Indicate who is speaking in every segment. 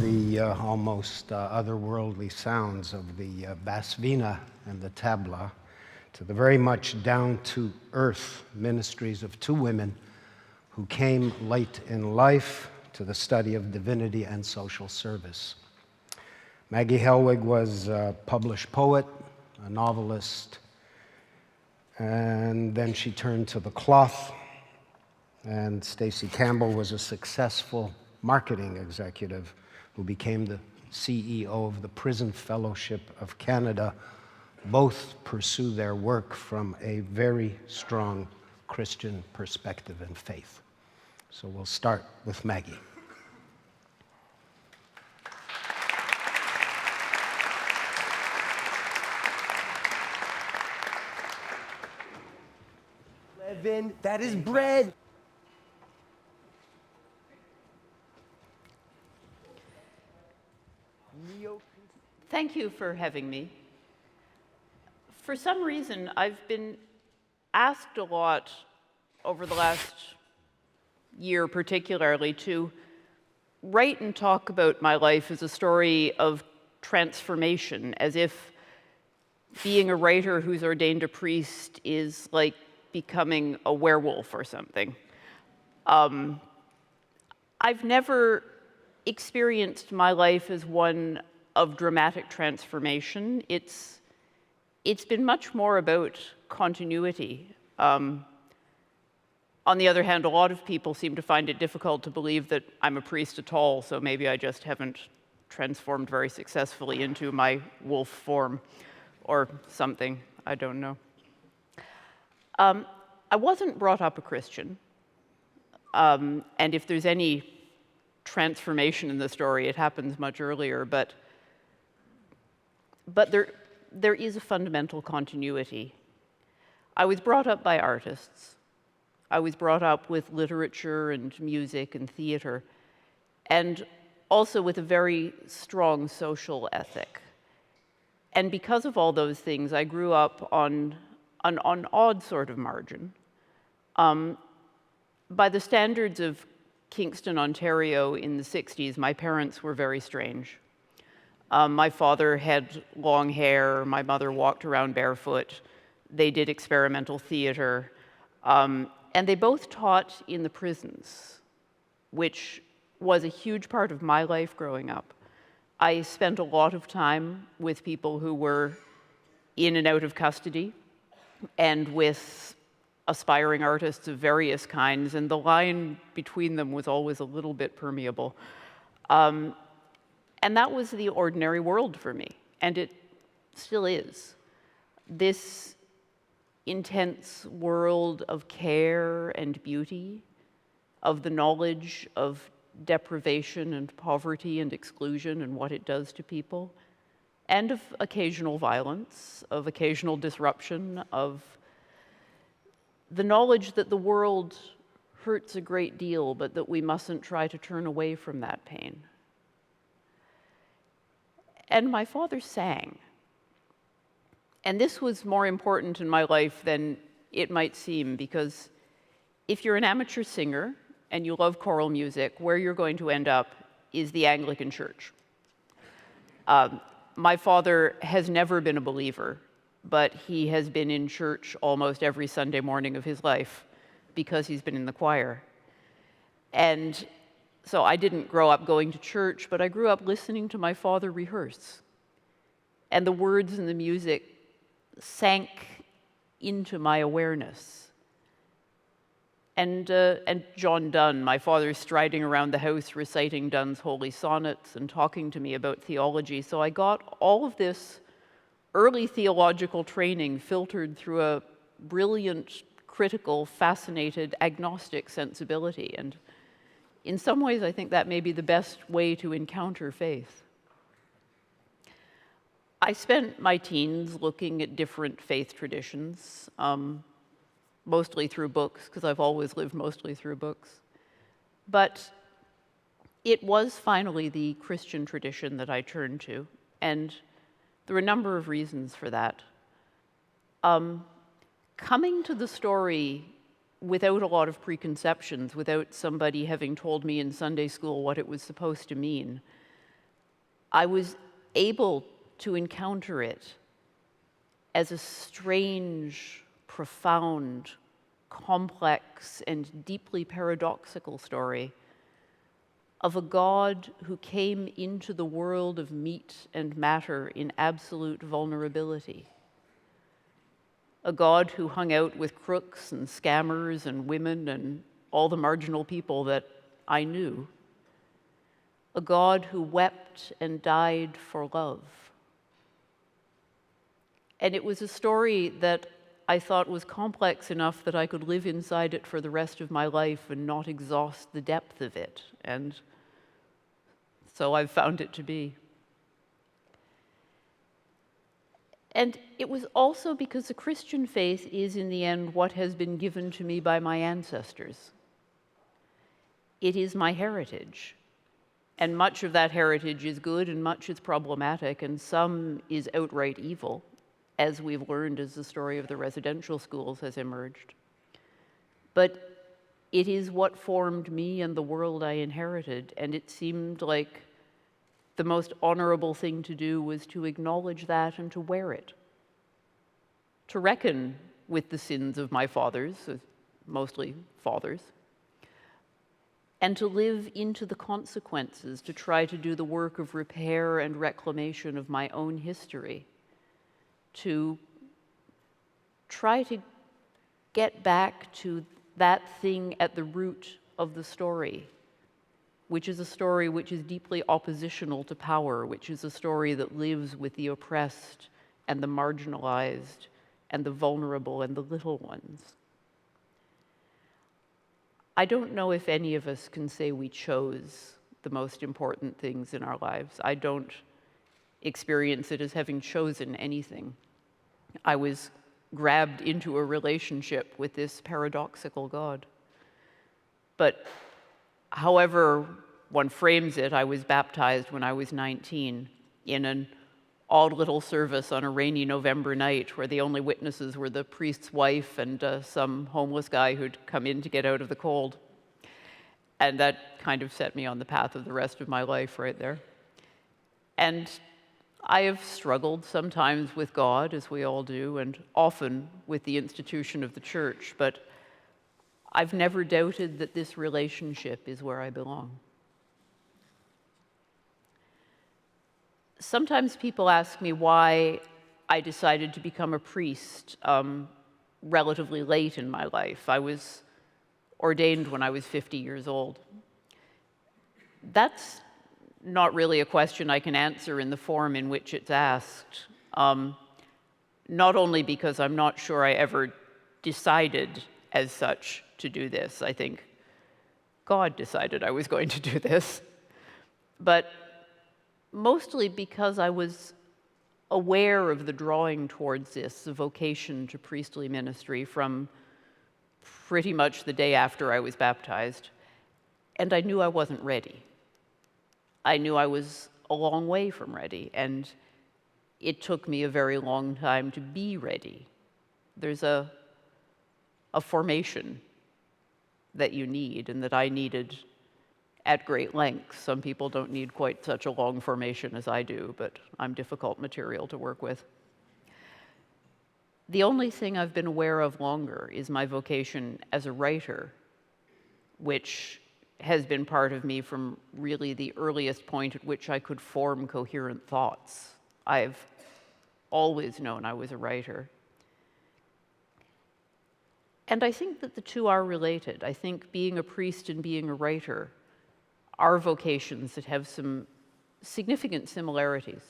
Speaker 1: the almost otherworldly sounds of the bass vina and the tabla to the very much down-to-earth ministries of two women who came late in life to the study of divinity and social service. Maggie Helwig was a published poet, a novelist, and then she turned to the cloth. And Stacey Campbell was a successful marketing executive who became the CEO of the Prison Fellowship of Canada. Both pursue their work from a very strong Christian perspective and faith. So we'll start with Maggie.
Speaker 2: Levin, that is bread.
Speaker 3: Thank you for having me. For some reason, I've been asked a lot over the last year particularly to write and talk about my life as a story of transformation, as if being a writer who's ordained a priest is like becoming a werewolf or something. I've never experienced my life as one of dramatic transformation. It's been much more about continuity. On the other hand, a lot of people seem to find it difficult to believe that I'm a priest at all, so maybe I just haven't transformed very successfully into my wolf form or something, I don't know. I wasn't brought up a Christian, and if there's any transformation in the story, it happens much earlier, but there is a fundamental continuity. I was brought up by artists. I was brought up with literature and music and theater, and also with a very strong social ethic. And because of all those things, I grew up on an odd sort of margin. By the standards of Kingston, Ontario in the 60s, my parents were very strange. My father had long hair, my mother walked around barefoot, they did experimental theater, and they both taught in the prisons, which was a huge part of my life growing up. I spent a lot of time with people who were in and out of custody, and with aspiring artists of various kinds, and the line between them was always a little bit permeable. And that was the ordinary world for me, and it still is. This intense world of care and beauty, of the knowledge of deprivation and poverty and exclusion and what it does to people, and of occasional violence, of occasional disruption, of the knowledge that the world hurts a great deal, but that we mustn't try to turn away from that pain. And my father sang. And this was more important in my life than it might seem, because if you're an amateur singer and you love choral music, where you're going to end up is the Anglican Church. My father has never been a believer, but he has been in church almost every Sunday morning of his life because he's been in the choir. And so I didn't grow up going to church, but I grew up listening to my father rehearse. And the words and the music sank into my awareness. And John Donne, my father, striding around the house reciting Donne's holy sonnets and talking to me about theology. So I got all of this early theological training filtered through a brilliant, critical, fascinated, agnostic sensibility. And in some ways, I think that may be the best way to encounter faith. I spent my teens looking at different faith traditions, mostly through books, because I've always lived mostly through books. But it was finally the Christian tradition that I turned to, and there were a number of reasons for that. Coming to the story without a lot of preconceptions, without somebody having told me in Sunday school what it was supposed to mean, I was able to encounter it as a strange, profound, complex, and deeply paradoxical story of a God who came into the world of meat and matter in absolute vulnerability. A God who hung out with crooks and scammers and women and all the marginal people that I knew. A God who wept and died for love. And it was a story that I thought was complex enough that I could live inside it for the rest of my life and not exhaust the depth of it. And so I've found it to be. And it was also because the Christian faith is, in the end, what has been given to me by my ancestors. It is my heritage. And much of that heritage is good and much is problematic, and some is outright evil, as we've learned as the story of the residential schools has emerged. But it is what formed me and the world I inherited, and it seemed like the most honorable thing to do was to acknowledge that and to wear it, to reckon with the sins of my fathers, mostly fathers, and to live into the consequences, to try to do the work of repair and reclamation of my own history, to try to get back to that thing at the root of the story, which is a story which is deeply oppositional to power, which is a story that lives with the oppressed and the marginalized and the vulnerable and the little ones. I don't know if any of us can say we chose the most important things in our lives. I don't experience it as having chosen anything. I was grabbed into a relationship with this paradoxical God. But however one frames it, I was baptized when I was 19 in an odd little service on a rainy November night where the only witnesses were the priest's wife and some homeless guy who'd come in to get out of the cold. And that kind of set me on the path of the rest of my life right there. And I have struggled sometimes with God, as we all do, and often with the institution of the church, but I've never doubted that this relationship is where I belong. Sometimes people ask me why I decided to become a priest relatively late in my life. I was ordained when I was 50 years old. That's not really a question I can answer in the form in which it's asked, not only because I'm not sure I ever decided as such to do this. I think God decided I was going to do this, but mostly because I was aware of the drawing towards this, the vocation to priestly ministry from pretty much the day after I was baptized, and I knew I wasn't ready. I knew I was a long way from ready, and it took me a very long time to be ready. There's a formation that you need and that I needed at great length. Some people don't need quite such a long formation as I do, but I'm difficult material to work with. The only thing I've been aware of longer is my vocation as a writer, which has been part of me from really the earliest point at which I could form coherent thoughts. I've always known I was a writer. And I think that the two are related. I think being a priest and being a writer are vocations that have some significant similarities.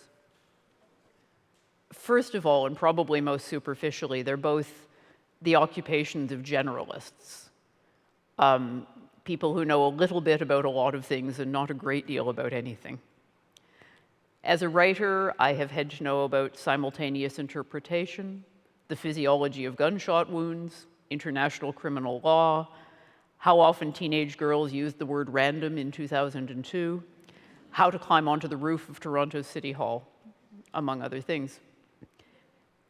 Speaker 3: First of all, and probably most superficially, they're both the occupations of generalists. People who know a little bit about a lot of things and not a great deal about anything. As a writer, I have had to know about simultaneous interpretation, the physiology of gunshot wounds, international criminal law, how often teenage girls used the word random in 2002, how to climb onto the roof of Toronto City Hall, among other things.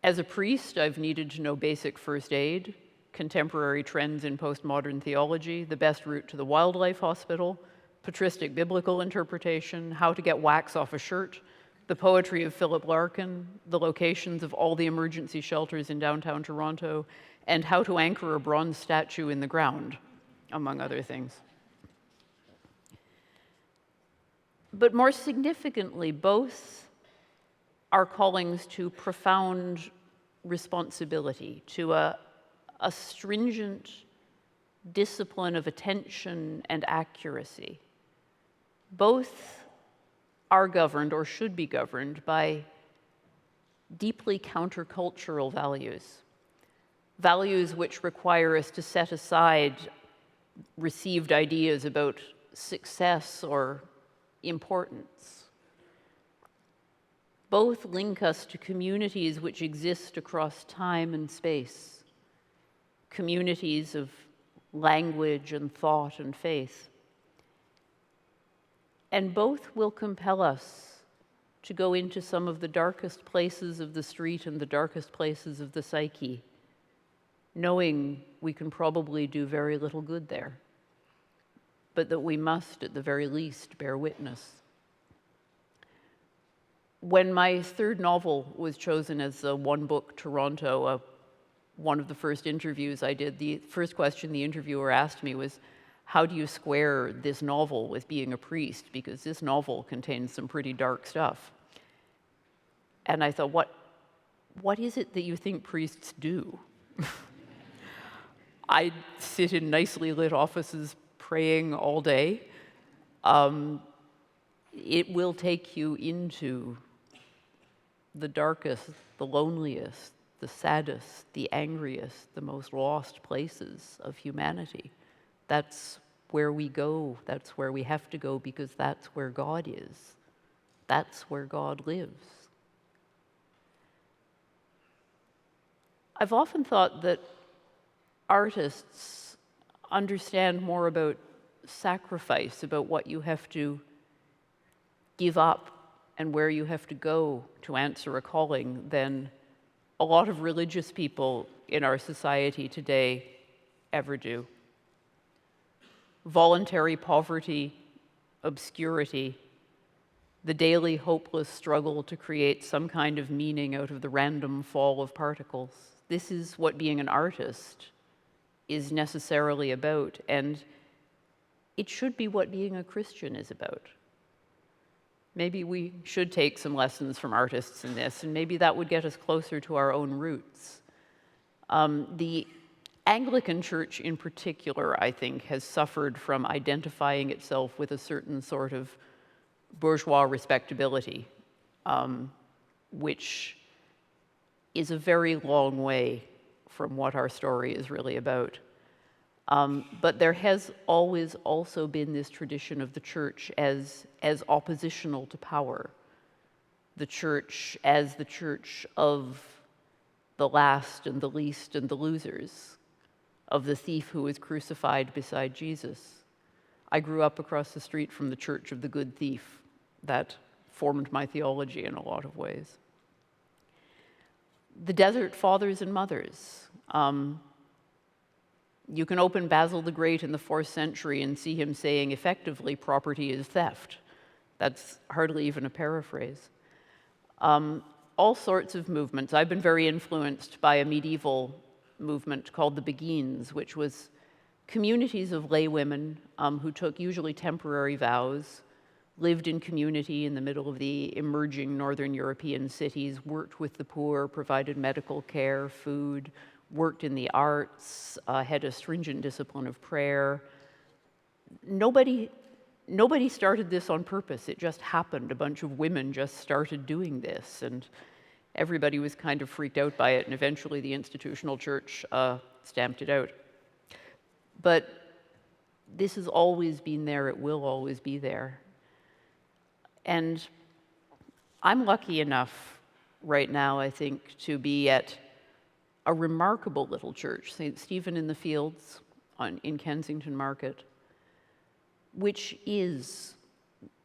Speaker 3: As a priest, I've needed to know basic first aid, contemporary trends in postmodern theology, the best route to the wildlife hospital, patristic biblical interpretation, how to get wax off a shirt, the poetry of Philip Larkin, the locations of all the emergency shelters in downtown Toronto, and how to anchor a bronze statue in the ground, among other things. But more significantly, both are callings to profound responsibility, to a stringent discipline of attention and accuracy. Both are governed, or should be governed, by deeply countercultural values, values which require us to set aside received ideas about success or importance. Both link us to communities which exist across time and space, communities of language and thought and faith. And both will compel us to go into some of the darkest places of the street and the darkest places of the psyche, knowing we can probably do very little good there, but that we must, at the very least, bear witness. When my third novel was chosen as a one-book Toronto, one of the first interviews I did, the first question the interviewer asked me was, how do you square this novel with being a priest? Because this novel contains some pretty dark stuff. And I thought, what is it that you think priests do? I sit in nicely lit offices praying all day. It will take you into the darkest, the loneliest, the saddest, the angriest, the most lost places of humanity. That's where we go. That's where we have to go, because that's where God is. That's where God lives. I've often thought that artists understand more about sacrifice, about what you have to give up and where you have to go to answer a calling, than a lot of religious people in our society today ever do. Voluntary poverty, obscurity, the daily hopeless struggle to create some kind of meaning out of the random fall of particles. This is what being an artist is necessarily about, and it should be what being a Christian is about. Maybe we should take some lessons from artists in this, and maybe that would get us closer to our own roots. The Anglican Church in particular, I think, has suffered from identifying itself with a certain sort of bourgeois respectability, which is a very long way from what our story is really about. But there has always also been this tradition of the church as oppositional to power. The church as the church of the last and the least and the losers, of the thief who was crucified beside Jesus. I grew up across the street from the Church of the Good Thief. That formed my theology in a lot of ways. The Desert Fathers and Mothers. You can open Basil the Great in the 4th century and see him saying, effectively, property is theft. That's hardly even a paraphrase. All sorts of movements. I've been very influenced by a medieval movement called the Beguines, which was communities of laywomen who took usually temporary vows, lived in community in the middle of the emerging Northern European cities, worked with the poor, provided medical care, food, worked in the arts, had a stringent discipline of prayer. Nobody started this on purpose. It just happened. A bunch of women just started doing this, and everybody was kind of freaked out by it, and eventually the institutional church stamped it out. But this has always been there. It will always be there. And I'm lucky enough right now, I think, to be at a remarkable little church, St. Stephen in the Fields in Kensington Market, which is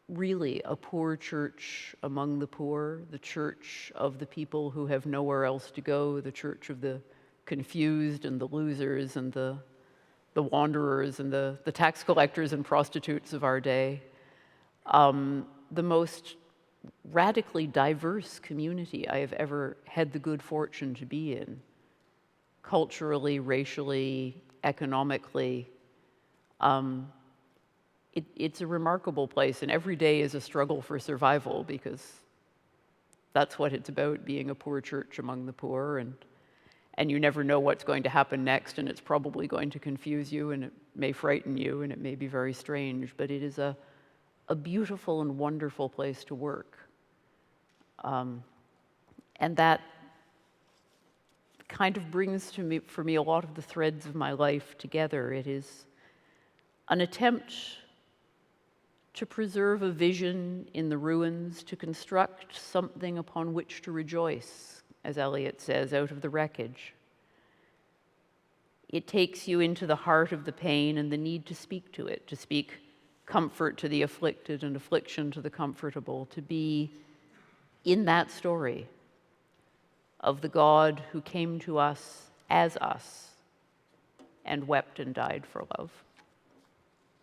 Speaker 3: really a poor church among the poor, the church of the people who have nowhere else to go, the church of the confused and the losers and the the wanderers and the tax collectors and prostitutes of our day, the most radically diverse community I have ever had the good fortune to be in, culturally, racially, economically. It's a remarkable place, and every day is a struggle for survival, because that's what it's about, being a poor church among the poor, and you never know what's going to happen next, and it's probably going to confuse you, and it may frighten you, and it may be very strange, but it is a beautiful and wonderful place to work. And that kind of brings for me a lot of the threads of my life together. It is an attempt to preserve a vision in the ruins, to construct something upon which to rejoice, as Eliot says, out of the wreckage. It takes you into the heart of the pain and the need to speak to it, to speak comfort to the afflicted and affliction to the comfortable, to be in that story of the God who came to us as us and wept and died for love.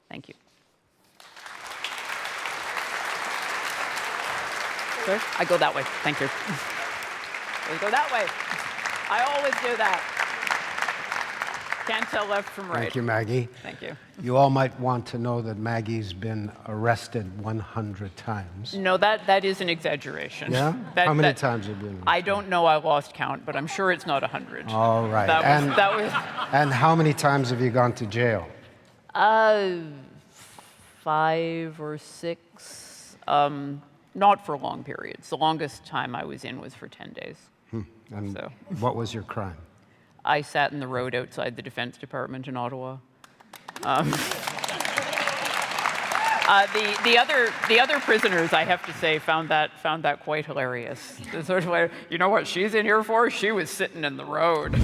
Speaker 3: Thank you. Sorry? I go that way. Thank you. I go that way. I always do that. Can't tell left from right.
Speaker 1: Thank you, Maggie.
Speaker 3: Thank you.
Speaker 1: You all might want to know that Maggie's been arrested 100 times.
Speaker 3: No, that is an exaggeration.
Speaker 1: Yeah? How many times have you been arrested?
Speaker 3: I don't know. I lost count, but I'm sure it's not 100.
Speaker 1: All right.
Speaker 3: That was
Speaker 1: And how many times have you gone to jail?
Speaker 3: 5 or 6. Not for long periods. The longest time I was in was for 10 days.
Speaker 1: And
Speaker 3: So.
Speaker 1: what was your crime?
Speaker 3: I sat in the road outside the Defense Department in Ottawa. The other prisoners, I have to say, found that quite hilarious. The sort of, you know what she's in here for? She was sitting in the road.